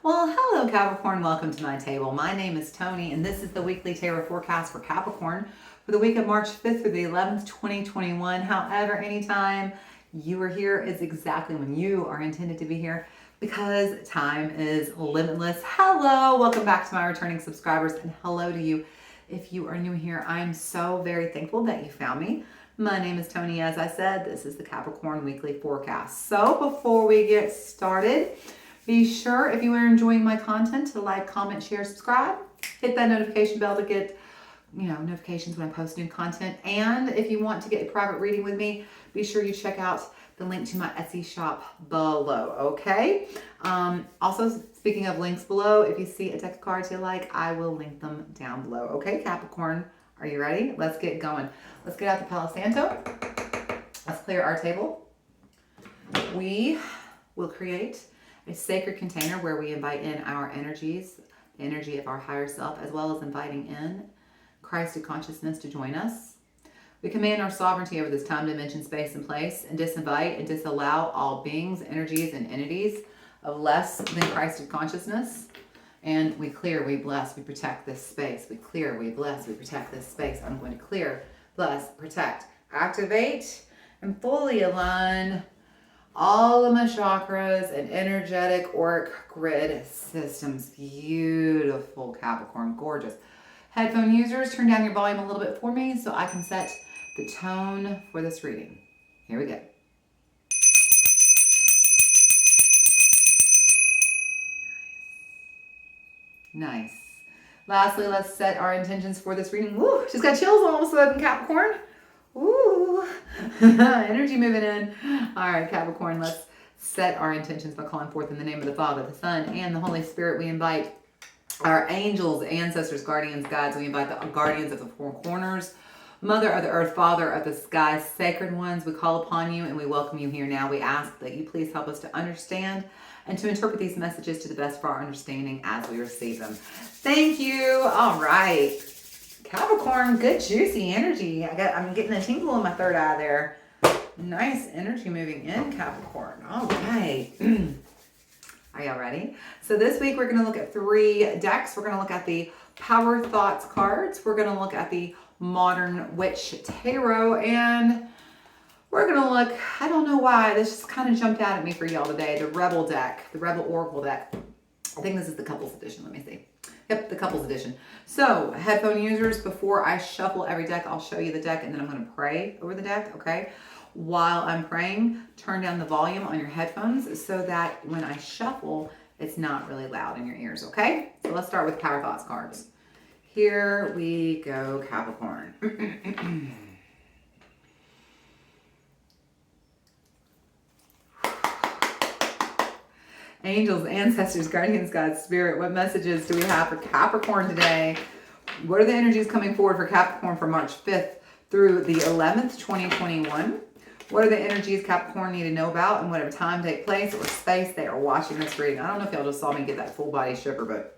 Well, hello Capricorn, welcome to my table. My name is Toni and this is the weekly tarot forecast for Capricorn for the week of March 5th through the 11th, 2021. However, anytime you are here is exactly when you are intended to be here because time is limitless. Hello, welcome back to my returning subscribers and hello to you if you are new here. I'm so very thankful that you found me. My name is Toni, as I said. This is the Capricorn weekly forecast. So before we get started, be sure, if you are enjoying my content, to like, comment, share, subscribe. Hit that notification bell to get, notifications when I post new content. And if you want to get a private reading with me, be sure you check out the link to my Etsy shop below, okay? Also, speaking of links below, if you see a deck of cards you like, I will link them down below. Okay, Capricorn, are you ready? Let's get going. Let's get out the Palo Santo. Let's clear our table. We will create a sacred container where we invite in our energies, the energy of our higher self, as well as inviting in Christed consciousness to join us. We command our sovereignty over this time, dimension, space, and place, and disinvite and disallow all beings, energies, and entities of less than Christed consciousness. And we clear, we bless, we protect this space. We clear, we bless, we protect this space. I'm going to clear, bless, protect, activate, and fully align all of my chakras and energetic auric grid systems. Beautiful, Capricorn, gorgeous. Headphone users, turn down your volume a little bit for me so I can set the tone for this reading. Here we go. Nice. Lastly, let's set our intentions for this reading. Woo, just got chills all of a sudden, Capricorn. Ooh, energy moving in. All right, Capricorn, let's set our intentions by calling forth in the name of the Father, the Son, and the Holy Spirit. We invite our angels, ancestors, guardians, guides. We invite the guardians of the four corners, Mother of the earth, Father of the sky, sacred ones. We call upon you and we welcome you here now. We ask that you please help us to understand and to interpret these messages to the best of our understanding as we receive them. Thank you. All right. Capricorn, good juicy energy. I'm getting a tingle in my third eye there. Nice energy moving in, Capricorn. All right. Are y'all ready? So this week we're going to look at 3 decks. We're going to look at the Power Thoughts cards. We're going to look at the Modern Witch Tarot. And we're going to look, I don't know why, this just kind of jumped out at me for y'all today. The Rebel deck, the Rebel Oracle deck. I think this is the couples edition. Let me see. Yep, the couples edition. So, headphone users, before I shuffle every deck, I'll show you the deck and then I'm going to pray over the deck, okay? While I'm praying, turn down the volume on your headphones so that when I shuffle, it's not really loud in your ears, okay? So let's start with Power Thoughts cards. Here we go, Capricorn. Angels, ancestors, guardians, God, spirit, what messages do we have for Capricorn today? What are the energies coming forward for Capricorn from March 5th through the 11th, 2021? What are the energies Capricorn need to know about and whatever time, take place, or space they are watching this reading? I don't know if y'all just saw me get that full body shiver, but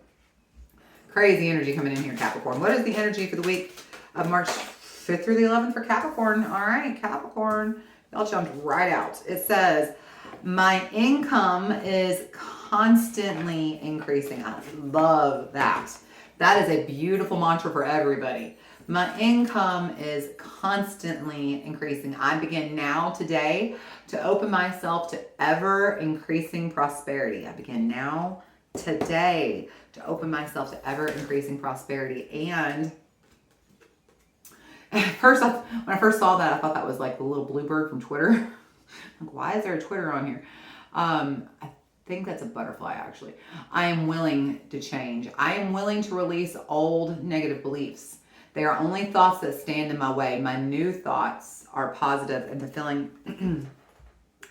crazy energy coming in here, Capricorn. What is the energy for the week of March 5th through the 11th for Capricorn? All right, Capricorn, y'all jumped right out. It says, my income is constantly increasing. I love that. That is a beautiful mantra for everybody. My income is constantly increasing. I begin now today to open myself to ever increasing prosperity. I begin now today to open myself to ever increasing prosperity. And at first, when I first saw that, I thought that was like the little bluebird from Twitter. Like, why is there a Twitter on here? I think that's a butterfly, actually. I am willing to change. I am willing to release old negative beliefs. They are only thoughts that stand in my way. My new thoughts are positive and fulfilling.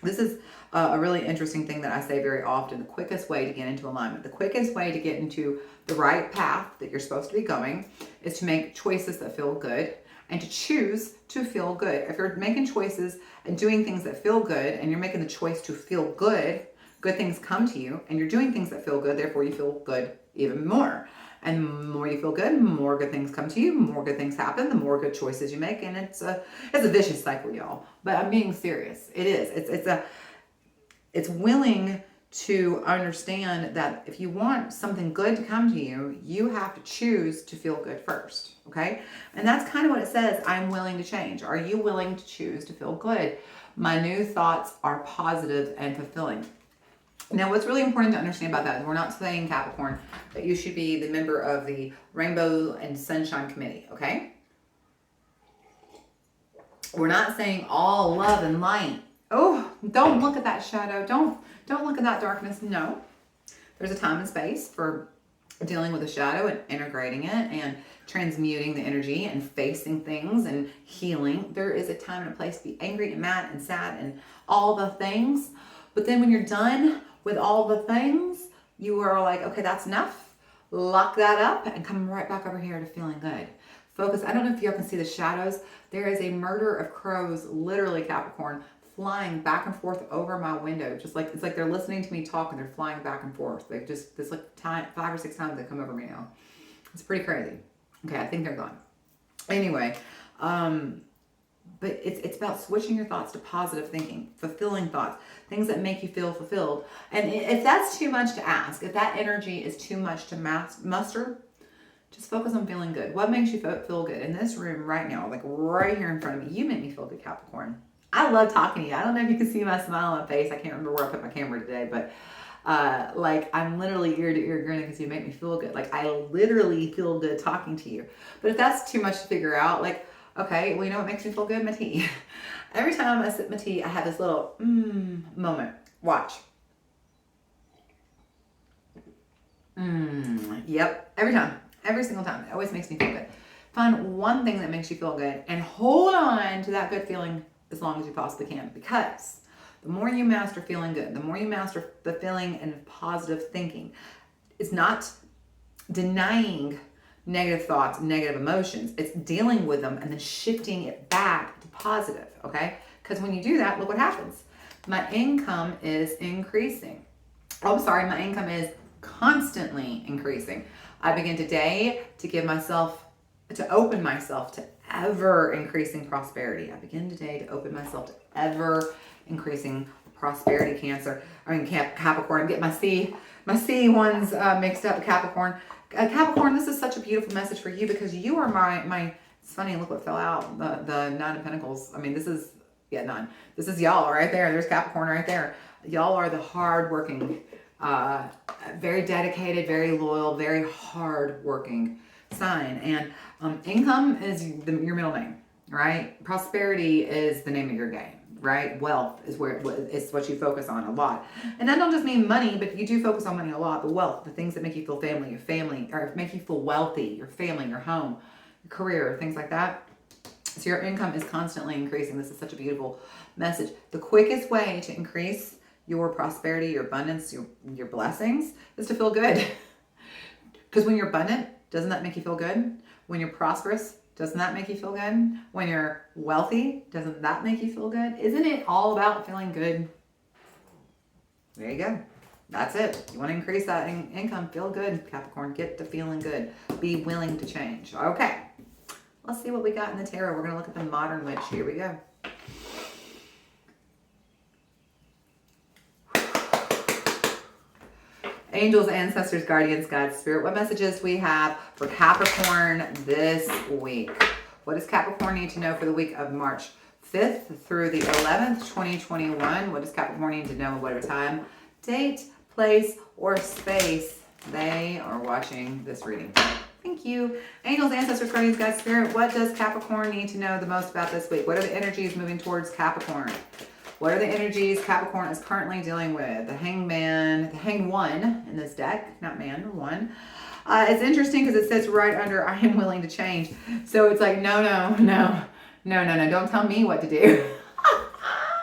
This is a really interesting thing that I say very often. The quickest way to get into alignment, the quickest way to get into the right path that you're supposed to be going is to make choices that feel good and to choose to feel good. If you're making choices and doing things that feel good and you're making the choice to feel good, good things come to you and you're doing things that feel good, therefore you feel good even more. And the more you feel good, more good things come to you, more good things happen, the more good choices you make, and it's a vicious cycle, y'all. But I'm being serious. It is. It's willing to understand that if you want something good to come to you, you have to choose to feel good first, okay? And that's kind of what it says, I'm willing to change. Are you willing to choose to feel good? My new thoughts are positive and fulfilling. Now, what's really important to understand about that is we're not saying, Capricorn, that you should be the member of the Rainbow and Sunshine Committee, okay? We're not saying all love and light. Oh, don't look at that shadow. Don't look at that darkness. No. There's a time and space for dealing with a shadow and integrating it and transmuting the energy and facing things and healing. There is a time and a place to be angry and mad and sad and all the things. But then when you're done with all the things, you are like, okay, that's enough. Lock that up and come right back over here to feeling good. Focus. I don't know if you can see the shadows. There is a murder of crows, literally, Capricorn, flying back and forth over my window. Just like, it's like they're listening to me talk and they're flying back and forth. Like just, this like 5 or 6 times they come over me now. It's pretty crazy. Okay, I think they're gone. Anyway, but it's about switching your thoughts to positive thinking, fulfilling thoughts, things that make you feel fulfilled. And if that's too much to ask, if that energy is too much to muster, just focus on feeling good. What makes you feel good? In this room right now, like right here in front of me, you make me feel good, Capricorn. I love talking to you. I don't know if you can see my smile on my face. I can't remember where I put my camera today, but like I'm literally ear to ear grinning because you make me feel good. Like I literally feel good talking to you. But if that's too much to figure out, like, okay, well, you know what makes me feel good? My tea. Every time I sip my tea, I have this little moment. Watch. Yep, every time. Every single time. It always makes me feel good. Find one thing that makes you feel good and hold on to that good feeling as long as you possibly can. Because the more you master feeling good, the more you master the feeling and positive thinking, it's not denying negative thoughts, negative emotions. It's dealing with them and then shifting it back to positive, okay? Because when you do that, look what happens. My income is increasing. Oh, I'm sorry, my income is constantly increasing. I begin today to open myself to ever increasing prosperity. I begin today to open myself to ever increasing prosperity, Capricorn. I'm getting my C ones mixed up, Capricorn. Capricorn, this is such a beautiful message for you because you are my, it's funny, look what fell out, the 9 of Pentacles. I mean, this is, 9. This is y'all right there. There's Capricorn right there. Y'all are the hardworking, very dedicated, very loyal, very hardworking sign. And income is your middle name, right? Prosperity is the name of your game, right? Wealth is it's what you focus on a lot. And that don't just mean money, but you do focus on money a lot. But wealth, the things that make you feel your family, or make you feel wealthy, your family, your home, your career, things like that. So your income is constantly increasing. This is such a beautiful message. The quickest way to increase your prosperity, your abundance, your blessings is to feel good. Because when you're abundant, doesn't that make you feel good? When you're prosperous, doesn't that make you feel good? When you're wealthy, doesn't that make you feel good? Isn't it all about feeling good? There you go. That's it. You want to increase that income, feel good, Capricorn. Get to feeling good. Be willing to change. Okay. Let's see what we got in the tarot. We're going to look at the Modern Witch. Here we go. Angels, ancestors, guardians, guides, spirit. What messages do we have for Capricorn this week? What does Capricorn need to know for the week of March 5th through the 11th, 2021? What does Capricorn need to know at whatever time, date, place, or space they are watching this reading? Thank you. Angels, ancestors, guardians, guides, spirit. What does Capricorn need to know the most about this week? What are the energies moving towards Capricorn? What are the energies Capricorn is currently dealing with? The Hangman, the Hanged One in this deck, not man, one. It's interesting because it sits right under I am willing to change. So it's like, no, don't tell me what to do.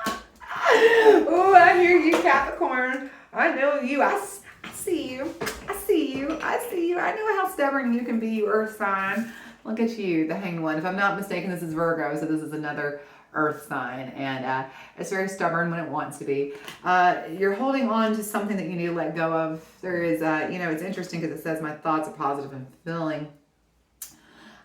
Oh, I hear you, Capricorn. I know you. I see you. I know how stubborn you can be, you earth sign. Look at you, the Hanged One. If I'm not mistaken, this is Virgo, so this is another earth sign, and it's very stubborn when it wants to be. You're holding on to something that you need to let go of. There is, it's interesting because it says my thoughts are positive and fulfilling.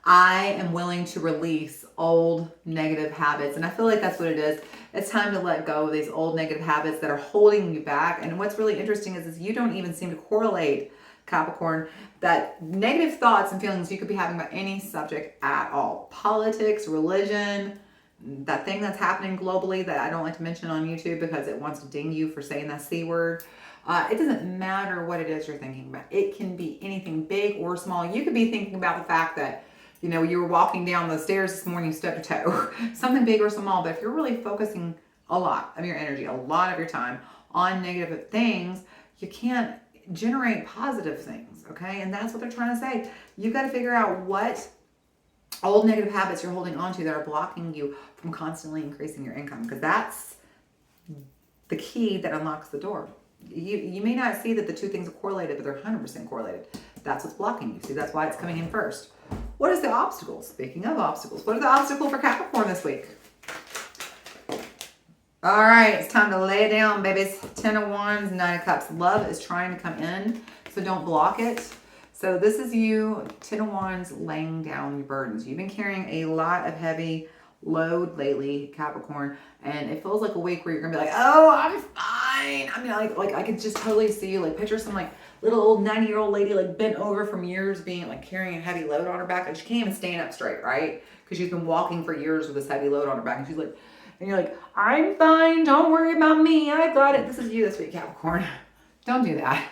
I am willing to release old negative habits. And I feel like that's what it is. It's time to let go of these old negative habits that are holding you back. And what's really interesting is you don't even seem to correlate, Capricorn, that negative thoughts and feelings you could be having about any subject at all. Politics, religion, that thing that's happening globally that I don't like to mention on YouTube because it wants to ding you for saying that C word. It doesn't matter what it is you're thinking about. It can be anything big or small. You could be thinking about the fact that, you know, you were walking down the stairs this morning, you stubbed your toe, something big or small. But if you're really focusing a lot of your energy, a lot of your time on negative things, you can't generate positive things, okay? And that's what they're trying to say. You've got to figure out what old negative habits you're holding on to that are blocking you from constantly increasing your income, because that's the key that unlocks the door. You may not see that the two things are correlated, but they're 100% correlated. That's what's blocking you. See, that's why it's coming in first. What is the obstacle? Speaking of obstacles, what are the obstacles for Capricorn this week? All right, it's time to lay it down, babies. 10 of Wands, 9 of Cups. Love is trying to come in, so don't block it. So this is you, 10 of Wands, laying down your burdens. You've been carrying a lot of heavy load lately, Capricorn, and it feels like a week where you're gonna be like, oh, I'm fine. I mean, like I could just totally see you, like picture some like little old 90-year-old lady like bent over from years being like carrying a heavy load on her back, and she can't even stand up straight, right? Because she's been walking for years with this heavy load on her back, and she's like, and you're like, I'm fine, don't worry about me, I got it. This is you this week, Capricorn. Don't do that.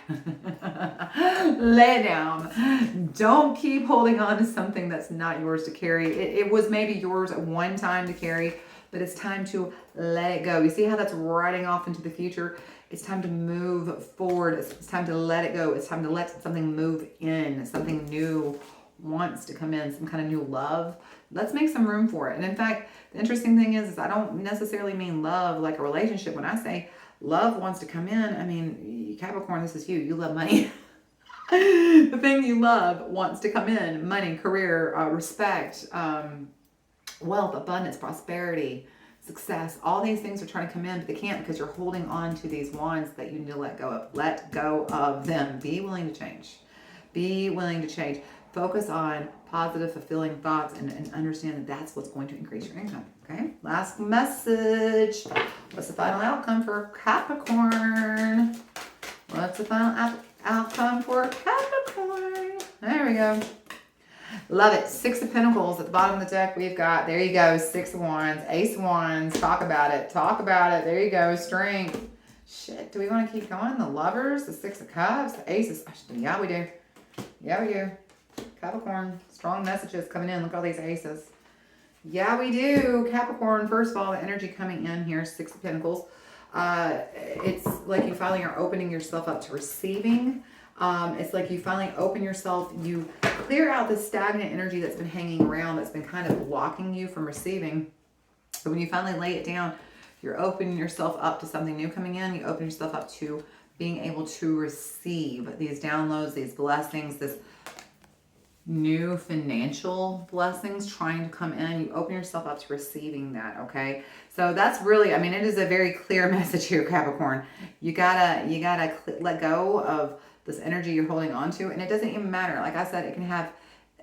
Lay it down. Don't keep holding on to something that's not yours to carry. It was maybe yours at one time to carry, but it's time to let it go. You see how that's riding off into the future? It's time to move forward. It's time to let it go. It's time to let something move in. Something new wants to come in, some kind of new love. Let's make some room for it. And in fact, the interesting thing is I don't necessarily mean love like a relationship. When I say love wants to come in, I mean, Capricorn, this is you. You love money. The thing you love wants to come in. Money, career, respect, wealth, abundance, prosperity, success. All these things are trying to come in, but they can't because you're holding on to these wands that you need to let go of. Let go of them. Be willing to change. Be willing to change. Focus on positive, fulfilling thoughts and understand that that's what's going to increase your income. Okay? Last message. What's the final outcome for Capricorn? What's the final outcome for Capricorn? There we go. Love it. 6 of Pentacles at the bottom of the deck. We've got, there you go, 6 of Wands, Ace of Wands. Talk about it. Talk about it. There you go. Strength. Shit. Do we want to keep going? The Lovers, the 6 of Cups, the Aces. Yeah, we do. Yeah, we do. Capricorn, strong messages coming in. Look at all these aces. Yeah, we do. Capricorn, first of all, the energy coming in here, 6 of Pentacles. It's like you finally are opening yourself up to receiving. It's like you finally open yourself, you clear out the stagnant energy that's been hanging around, that's been kind of blocking you from receiving. But when you finally lay it down, you're opening yourself up to something new coming in. You open yourself up to being able to receive these downloads, these blessings, this new financial blessings trying to come in. You open yourself up to receiving that, okay? So that's really, I mean, it is a very clear message here, Capricorn. You gotta let go of this energy you're holding on to, and it doesn't even matter. Like I said, it can have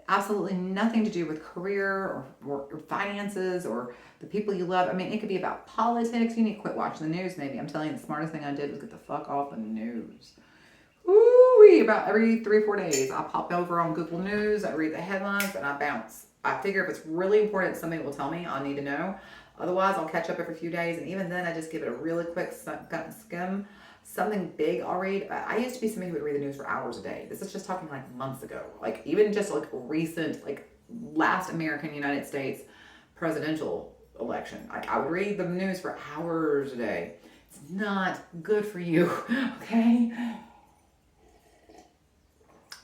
absolutely nothing to do with career or finances or the people you love. I mean, it could be about politics. You need to quit watching the news, maybe. I'm telling you, the smartest thing I did was get the fuck off the news. Ooh, about every 3 or 4 days, I pop over on Google News, I read the headlines, and I bounce. I figure if it's really important, somebody will tell me, I'll need to know. Otherwise, I'll catch up every few days, and even then, I just give it a really quick skim. Something big I'll read. I used to be somebody who would read the news for hours a day. This is just talking like months ago. Like even just like recent, like last American United States presidential election. I would read the news for hours a day. It's not good for you, okay?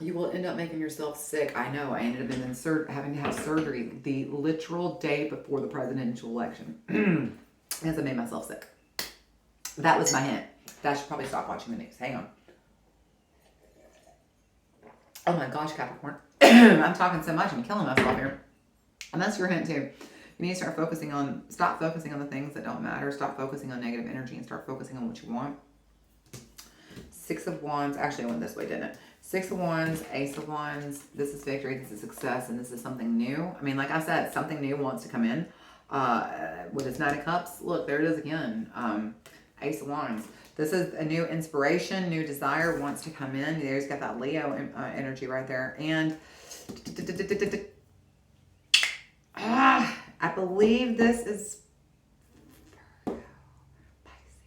You will end up making yourself sick. I know. I ended up having to have surgery the literal day before the presidential election because I made myself sick. That was my hint. I should probably stop watching the news. Hang on. Oh my gosh, Capricorn. I'm talking so much. I'm killing myself here. And that's your hint too. You need to stop focusing on the things that don't matter. Stop focusing on negative energy and start focusing on what you want. 6 of Wands. Actually, I went this way, didn't it? Six of Wands, Ace of Wands. This is victory, this is success, and this is something new. I mean, like I said, something new wants to come in. With this Knight of Cups, look, there it is again. Ace of Wands. This is a new inspiration, new desire wants to come in. There's got that Leo energy right there. And I believe this is Virgo, Pisces.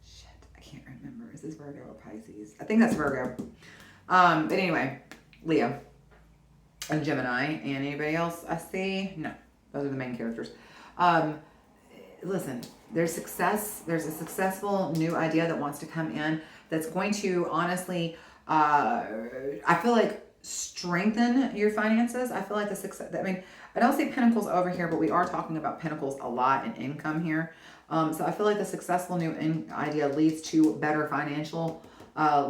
Shit, I can't remember. Is this Virgo or Pisces? I think that's Virgo. But anyway, Leo and Gemini. And anybody else I see? No, those are the main characters. Listen, there's success. There's a successful new idea that wants to come in that's going to honestly, I feel like, strengthen your finances. I feel like the success, I mean, I don't see Pentacles over here, but we are talking about Pentacles a lot in income here. So I feel like the successful new idea leads to better financial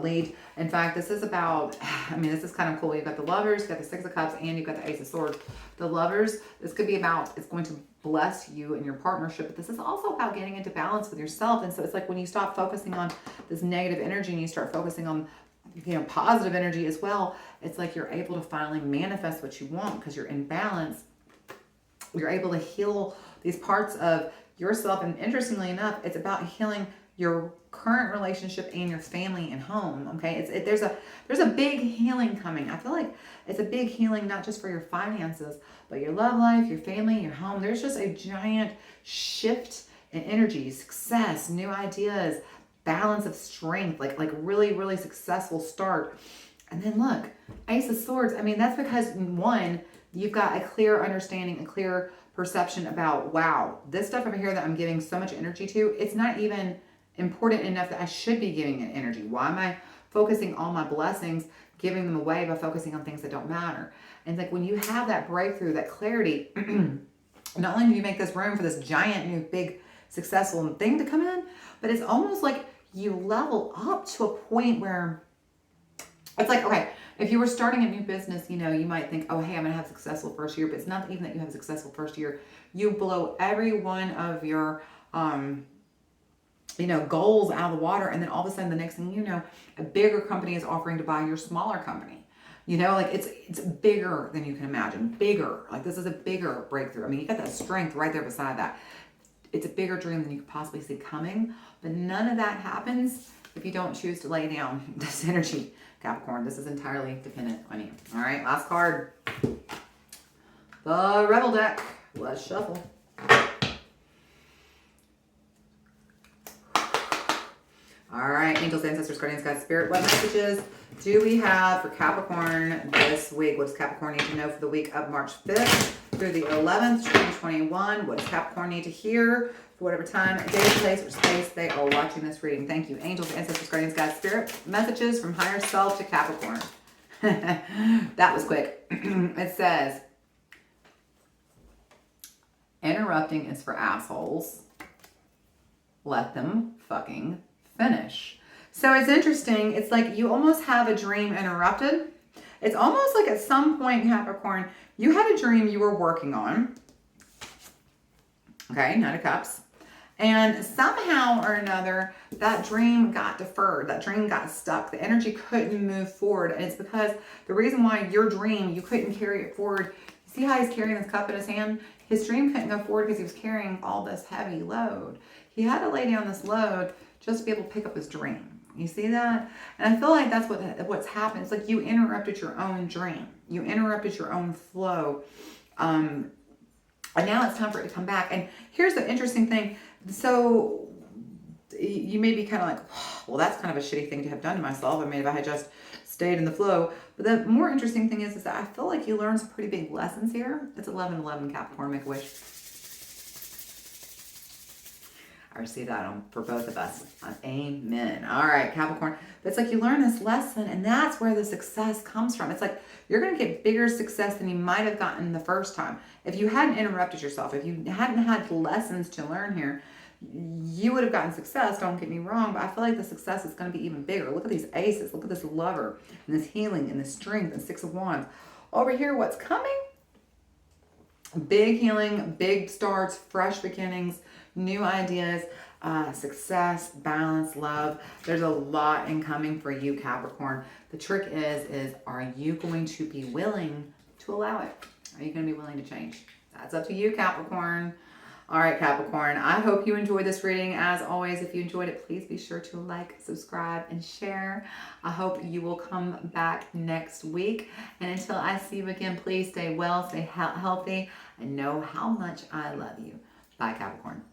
lead. In fact, this is about, I mean, this is kind of cool. You've got the Lovers, you've got the Six of Cups, and you've got the Ace of Swords. The Lovers, this could be about, it's going to bless you in your partnership, but this is also about getting into balance with yourself. And so it's like when you stop focusing on this negative energy and you start focusing on, you know, positive energy as well, it's like you're able to finally manifest what you want because you're in balance. You're able to heal these parts of yourself. And interestingly enough, it's about healing your current relationship and your family and home. Okay, there's a big healing coming. I feel like it's a big healing not just for your finances, but your love life, your family, your home. There's just a giant shift in energy, success, new ideas, balance of strength, like really, really successful start. And then look, Ace of Swords. I mean, that's because one, you've got a clear understanding, a clear perception about, wow, this stuff over here that I'm giving so much energy to, it's not even important enough that I should be giving it energy. Why am I focusing all my blessings, giving them away by focusing on things that don't matter? And like when you have that breakthrough, that clarity, not only do you make this room for this giant new big successful thing to come in, but it's almost like you level up to a point where it's like, okay, if you were starting a new business, you know, you might think, oh, hey, I'm going to have a successful first year, but it's not even that you have a successful first year. You blow every one of your, you know, goals out of the water. And then all of a sudden, the next thing you know, a bigger company is offering to buy your smaller company. You know, like it's bigger than you can imagine. Bigger. Like this is a bigger breakthrough. I mean, you got that strength right there beside that. It's a bigger dream than you could possibly see coming. But none of that happens if you don't choose to lay down this energy, Capricorn. This is entirely dependent on you. All right, last card. The Rebel deck. Let's shuffle. All right, angels, ancestors, guardians, guides, spirit, what messages do we have for Capricorn this week? What does Capricorn need to know for the week of March 5th through the 11th, 2021? What does Capricorn need to hear for whatever time, day, place, or space they are watching this reading? Thank you, angels, ancestors, guardians, guides, spirit, messages from higher self to Capricorn. That was quick. It says, interrupting is for assholes. Let them fucking finish. So it's interesting. It's like you almost have a dream interrupted. It's almost like at some point, Capricorn, you had a dream you were working on. Okay, Knight of Cups. And somehow or another, that dream got deferred. That dream got stuck. The energy couldn't move forward. And it's because the reason why your dream, you couldn't carry it forward. See how he's carrying this cup in his hand? His dream couldn't go forward because he was carrying all this heavy load. He had to lay down this load just to be able to pick up his dream. You see that? And I feel like that's what's happened. It's like you interrupted your own dream. You interrupted your own flow. And now it's time for it to come back. And here's the interesting thing. So you may be kind of like, well, that's kind of a shitty thing to have done to myself. I mean, if I had just stayed in the flow. But the more interesting thing is that I feel like you learned some pretty big lessons here. It's 11/11, Capricorn, make a wish. I receive that for both of us. Amen. All right, Capricorn. But it's like you learn this lesson, and that's where the success comes from. It's like you're going to get bigger success than you might have gotten the first time. If you hadn't interrupted yourself, if you hadn't had lessons to learn here, you would have gotten success. Don't get me wrong, but I feel like the success is going to be even bigger. Look at these aces. Look at this lover, and this healing, and this strength, and Six of Wands. Over here, what's coming? Big healing, big starts, fresh beginnings, new ideas. success, balance, love. There's a lot incoming for you, Capricorn. The trick is are you going to be willing to allow it? Are you going to be willing to change? That's up to you, Capricorn. All right, Capricorn, I hope you enjoyed this reading. As always, if you enjoyed it, please be sure to like, subscribe, and share. I hope you will come back next week. And until I see you again, please stay well, stay healthy, and know how much I love you. Bye, Capricorn.